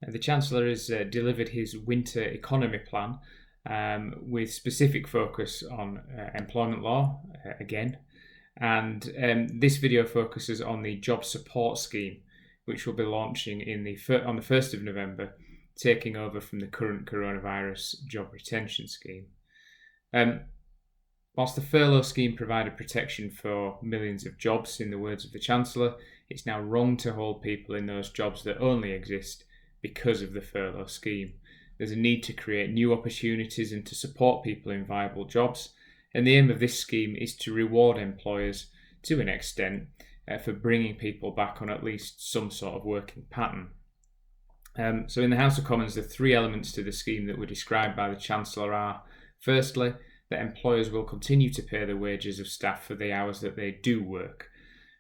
The Chancellor has delivered his winter economy plan with specific focus on employment law again. And this video focuses on the job support scheme, which will be launching on the 1st of November, taking over from the current coronavirus job retention scheme. Whilst the furlough scheme provided protection for millions of jobs, in the words of the Chancellor, it's now wrong to hold people in those jobs that only exist because of the furlough scheme. There's a need to create new opportunities and to support people in viable jobs, and the aim of this scheme is to reward employers to an extent for bringing people back on at least some sort of working pattern. So in the House of Commons, the three elements to the scheme that were described by the Chancellor are, firstly, that employers will continue to pay the wages of staff for the hours that they do work.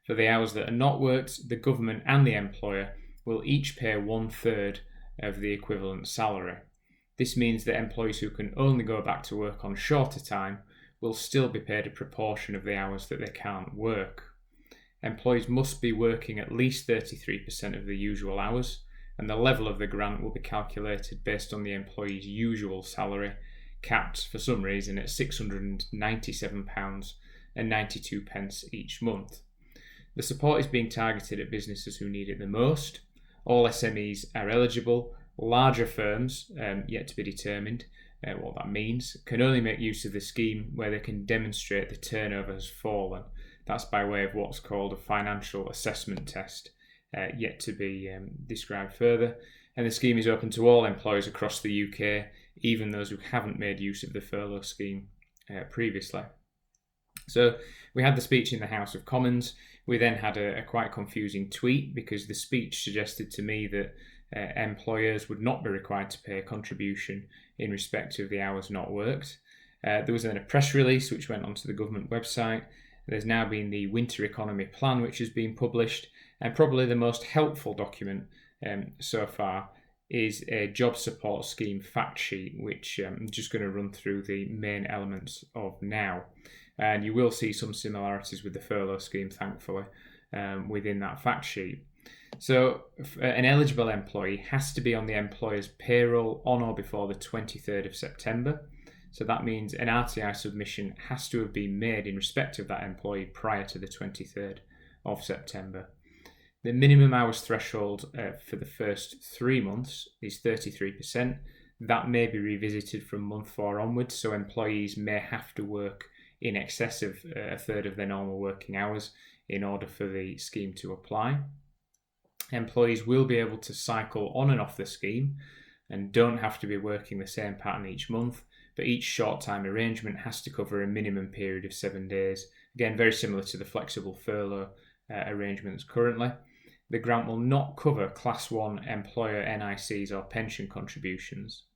For the hours that are not worked, the government and the employer will each pay 1/3 of the equivalent salary. This means that employees who can only go back to work on shorter time will still be paid a proportion of the hours that they can't work. Employees must be working at least 33% of the usual hours, and the level of the grant will be calculated based on the employee's usual salary, capped for some reason at £697.92 each month. The support is being targeted at businesses who need it the most. All SMEs are eligible. Larger firms, yet to be determined what that means, can only make use of the scheme where they can demonstrate the turnover has fallen. That's by way of what's called a financial assessment test, yet to be described further. And the scheme is open to all employers across the UK, even those who haven't made use of the furlough scheme previously. So we had the speech in the House of Commons. We then had a quite confusing tweet because the speech suggested to me that employers would not be required to pay a contribution in respect of the hours not worked. There was then a press release which went onto the government website. There's now been the winter economy plan which has been published, and probably the most helpful document so far is a job support scheme fact sheet, which I'm just going to run through the main elements of now. And you will see some similarities with the furlough scheme, thankfully, within that fact sheet. So an eligible employee has to be on the employer's payroll on or before the 23rd of September. So that means an RTI submission has to have been made in respect of that employee prior to the 23rd of September. The minimum hours threshold for the first 3 months is 33%. That may be revisited from month 4 onwards, so employees may have to work in excess of a third of their normal working hours in order for the scheme to apply. Employees will be able to cycle on and off the scheme and don't have to be working the same pattern each month, but each short-time arrangement has to cover a minimum period of 7 days. Again, very similar to the flexible furlough arrangements currently. The grant will not cover Class 1 employer NICs or pension contributions.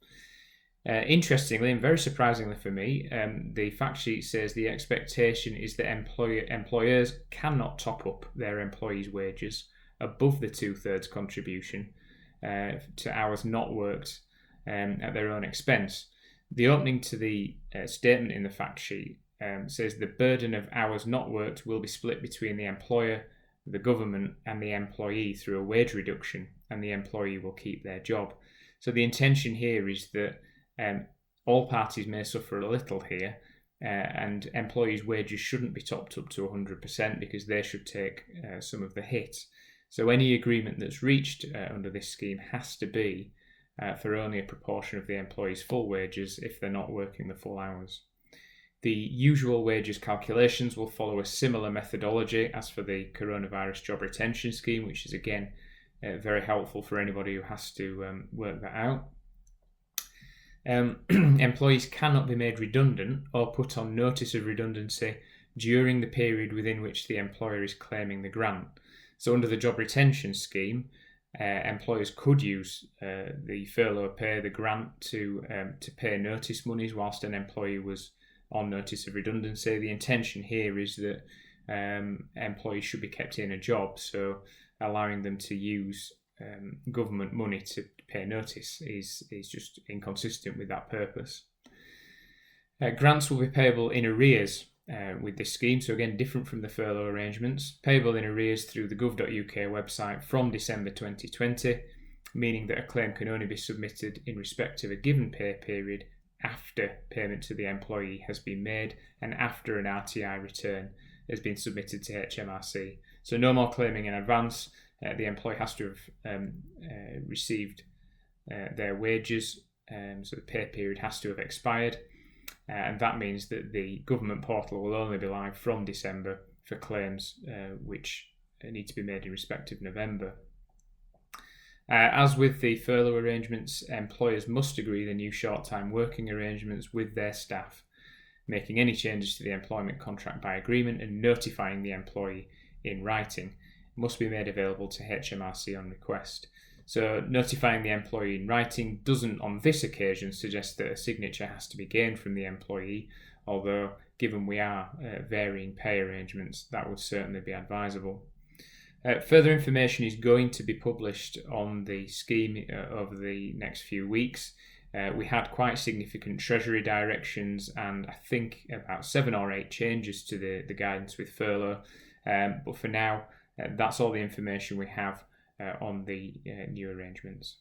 Interestingly, and very surprisingly for me, the fact sheet says the expectation is that employers cannot top up their employees' wages above the 2/3 contribution to hours not worked at their own expense. The opening to the statement in the fact sheet says the burden of hours not worked will be split between the employer, the government and the employee through a wage reduction, and the employee will keep their job. So the intention here is that all parties may suffer a little here, and employees' wages shouldn't be topped up to 100% because they should take some of the hit. So any agreement that's reached under this scheme has to be for only a proportion of the employee's full wages if they're not working the full hours. The usual wages calculations will follow a similar methodology as for the coronavirus job retention scheme, which is again very helpful for anybody who has to work that out. Employees cannot be made redundant or put on notice of redundancy during the period within which the employer is claiming the grant. So under the job retention scheme, employers could use the furlough pay, the grant, to pay notice monies whilst an employee was on notice of redundancy. The intention here is that employees should be kept in a job, so allowing them to use government money to pay notice is just inconsistent with that purpose. Grants will be payable in arrears with this scheme, so again different from the furlough arrangements, payable in arrears through the gov.uk website from December 2020, meaning that a claim can only be submitted in respect of a given pay period after payment to the employee has been made and after an RTI return has been submitted to HMRC. So no more claiming in advance. The employee has to have received their wages, so the pay period has to have expired, and that means that the government portal will only be live from December for claims which need to be made in respect of November. As with the furlough arrangements, employers must agree the new short-time working arrangements with their staff, making any changes to the employment contract by agreement and notifying the employee in writing must be made available to HMRC on request. So notifying the employee in writing doesn't on this occasion suggest that a signature has to be gained from the employee, although given we are varying pay arrangements, that would certainly be advisable. Further information is going to be published on the scheme over the next few weeks. We had quite significant Treasury directions and I think about 7 or 8 changes to the guidance with furlough. But for now, that's all the information we have on the new arrangements.